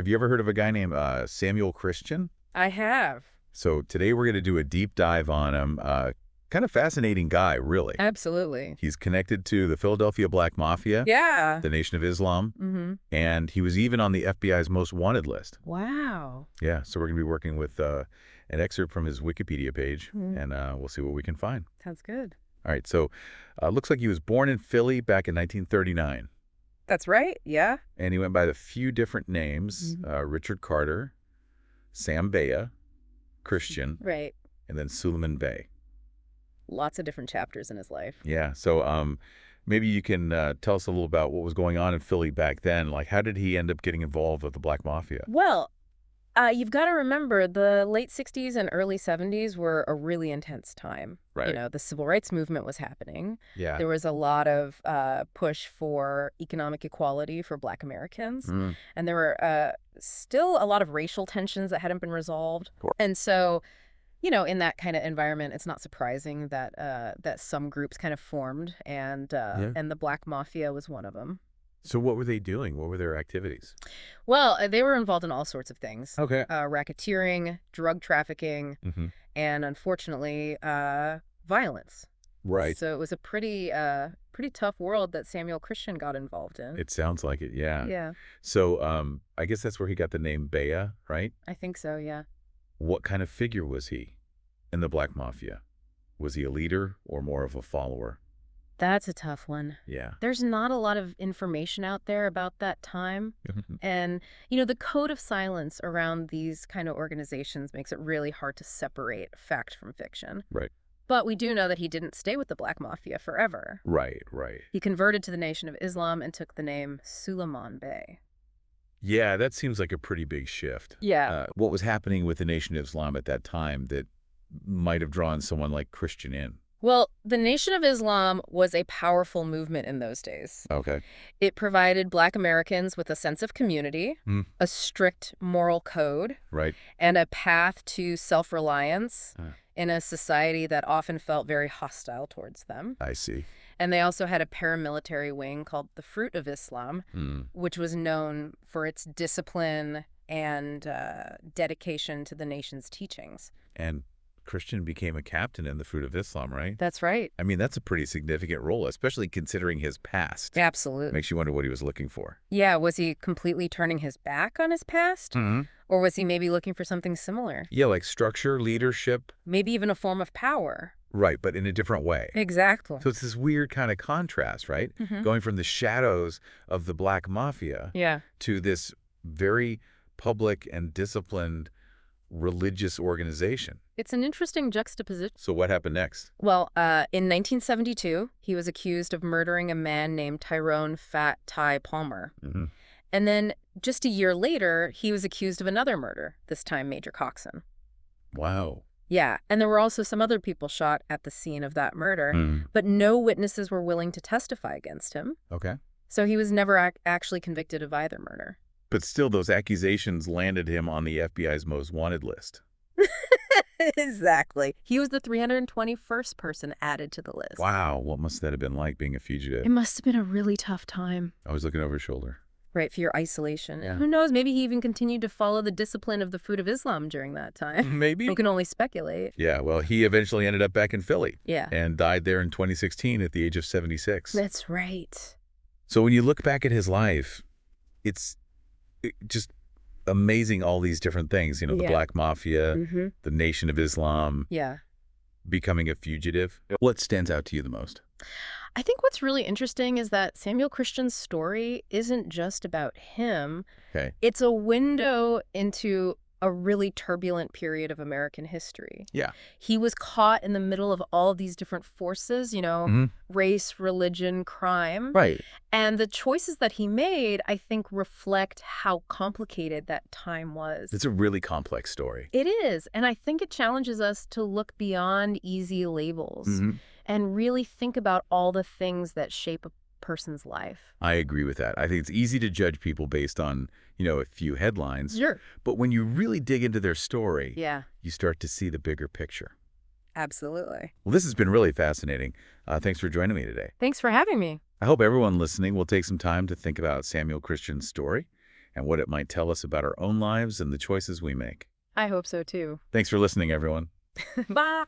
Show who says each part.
Speaker 1: Have you ever heard of a guy named Samuel Christian?
Speaker 2: I have.
Speaker 1: So today we're going to do a deep dive on him. Kind of fascinating guy, really.
Speaker 2: Absolutely.
Speaker 1: He's connected to the Philadelphia Black Mafia,
Speaker 2: Yeah.
Speaker 1: the Nation of Islam, and he was even on the FBI's most wanted list.
Speaker 2: Wow.
Speaker 1: Yeah, so we're going to be working with an excerpt from his Wikipedia page, and we'll see what we can find.
Speaker 2: Sounds good.
Speaker 1: All right, so looks like he was born in Philly back in 1939.
Speaker 2: That's right. Yeah.
Speaker 1: And he went by a few different names, Richard Carter, Sam Bea, Christian,
Speaker 2: Right.
Speaker 1: and then Suleiman Bey.
Speaker 2: Lots of different chapters in his life.
Speaker 1: Yeah, so maybe you can tell us a little about what was going on in Philly back then. Like, how did he end up getting involved with the Black Mafia?
Speaker 2: Well, you've got to remember the late 60s and early 70s were a really intense time.
Speaker 1: Right.
Speaker 2: You know, the civil rights movement was happening.
Speaker 1: Yeah.
Speaker 2: There was a lot of push for economic equality for Black Americans. And there were still a lot of racial tensions that hadn't been resolved.
Speaker 1: Sure.
Speaker 2: And so, you know, in that kind of environment, it's not surprising that that some groups kind of formed, and the Black Mafia was one of them.
Speaker 1: So what were they doing? What were their activities?
Speaker 2: Well, they were involved in all sorts of things.
Speaker 1: Okay.
Speaker 2: Racketeering, drug trafficking, and unfortunately, violence.
Speaker 1: Right.
Speaker 2: So it was a pretty tough world that Samuel Christian got involved in.
Speaker 1: It sounds like it, yeah.
Speaker 2: Yeah.
Speaker 1: So I guess that's where he got the name Bea, right?
Speaker 2: I think so, yeah.
Speaker 1: What kind of figure was he in the Black Mafia? Was he a leader or more of a follower?
Speaker 2: That's a tough one.
Speaker 1: Yeah.
Speaker 2: There's not a lot of information out there about that time. And, you know, the code of silence around these kind of organizations makes it really hard to separate fact from fiction.
Speaker 1: Right.
Speaker 2: But we do know that he didn't stay with the Black Mafia forever.
Speaker 1: Right, right.
Speaker 2: He converted to the Nation of Islam and took the name Suleiman Bey.
Speaker 1: Yeah, that seems like a pretty big shift.
Speaker 2: Yeah.
Speaker 1: What was happening with the Nation of Islam at that time that might have drawn someone like Christian in?
Speaker 2: Well, the Nation of Islam was a powerful movement in those days.
Speaker 1: Okay.
Speaker 2: It provided Black Americans with a sense of community, a strict moral code,
Speaker 1: Right.
Speaker 2: and a path to self-reliance in a society that often felt very hostile towards them.
Speaker 1: I see.
Speaker 2: And they also had a paramilitary wing called the Fruit of Islam, which was known for its discipline and dedication to the nation's teachings.
Speaker 1: And Christian became a captain in the Fruit of Islam, right?
Speaker 2: That's right.
Speaker 1: I mean, that's a pretty significant role, especially considering his past.
Speaker 2: Absolutely.
Speaker 1: Makes you wonder what he was looking for.
Speaker 2: Yeah, was he completely turning his back on his past? Or was he maybe looking for something similar?
Speaker 1: Yeah, like structure, leadership.
Speaker 2: Maybe even a form of power.
Speaker 1: Right, but in a different way.
Speaker 2: Exactly.
Speaker 1: So it's this weird kind of contrast, right? Going from the shadows of the Black Mafia to this very public and disciplined religious organization.
Speaker 2: It's an interesting juxtaposition.
Speaker 1: So what happened next?
Speaker 2: Well, in 1972, he was accused of murdering a man named Tyrone Fat Ty Palmer. And then just a year later, he was accused of another murder, this time Major Coxon.
Speaker 1: Wow.
Speaker 2: Yeah, and there were also some other people shot at the scene of that murder, but no witnesses were willing to testify against him.
Speaker 1: Okay.
Speaker 2: So he was never actually convicted of either murder.
Speaker 1: But still, those accusations landed him on the FBI's most wanted list.
Speaker 2: Exactly. He was the 321st person added to the list.
Speaker 1: Wow. What must that have been like, being a fugitive?
Speaker 2: It must have been a really tough time.
Speaker 1: Always looking over his shoulder.
Speaker 2: Right, for your isolation.
Speaker 1: Yeah.
Speaker 2: Who knows, maybe he even continued to follow the discipline of the Fruit of Islam during that time.
Speaker 1: Maybe.
Speaker 2: We can only speculate.
Speaker 1: Yeah, well, he eventually ended up back in Philly.
Speaker 2: Yeah.
Speaker 1: And died there in 2016 at the age of 76.
Speaker 2: That's right.
Speaker 1: So when you look back at his life, it's just amazing, all these different things. You know, the Black Mafia, the Nation of Islam, becoming a fugitive. What stands out to you the most?
Speaker 2: I think what's really interesting is that Samuel Christian's story isn't just about him.
Speaker 1: Okay.
Speaker 2: It's a window into a really turbulent period of American history.
Speaker 1: Yeah.
Speaker 2: He was caught in the middle of all of these different forces, you know, race, religion, crime.
Speaker 1: Right.
Speaker 2: And the choices that he made, I think, reflect how complicated that time was.
Speaker 1: It's a really complex story.
Speaker 2: It is. And I think it challenges us to look beyond easy labels and really think about all the things that shape a person's life.
Speaker 1: I agree with that. I think it's easy to judge people based on, you know, a few headlines.
Speaker 2: Sure.
Speaker 1: But when you really dig into their story,
Speaker 2: Yeah,
Speaker 1: you start to see the bigger picture.
Speaker 2: absolutely.
Speaker 1: Well, this has been really fascinating. Thanks for joining me today.
Speaker 2: Thanks for having me.
Speaker 1: I hope everyone listening will take some time to think about Samuel Christian's story and what it might tell us about our own lives and the choices we make.
Speaker 2: I hope so, too.
Speaker 1: Thanks for listening, everyone.
Speaker 2: Bye.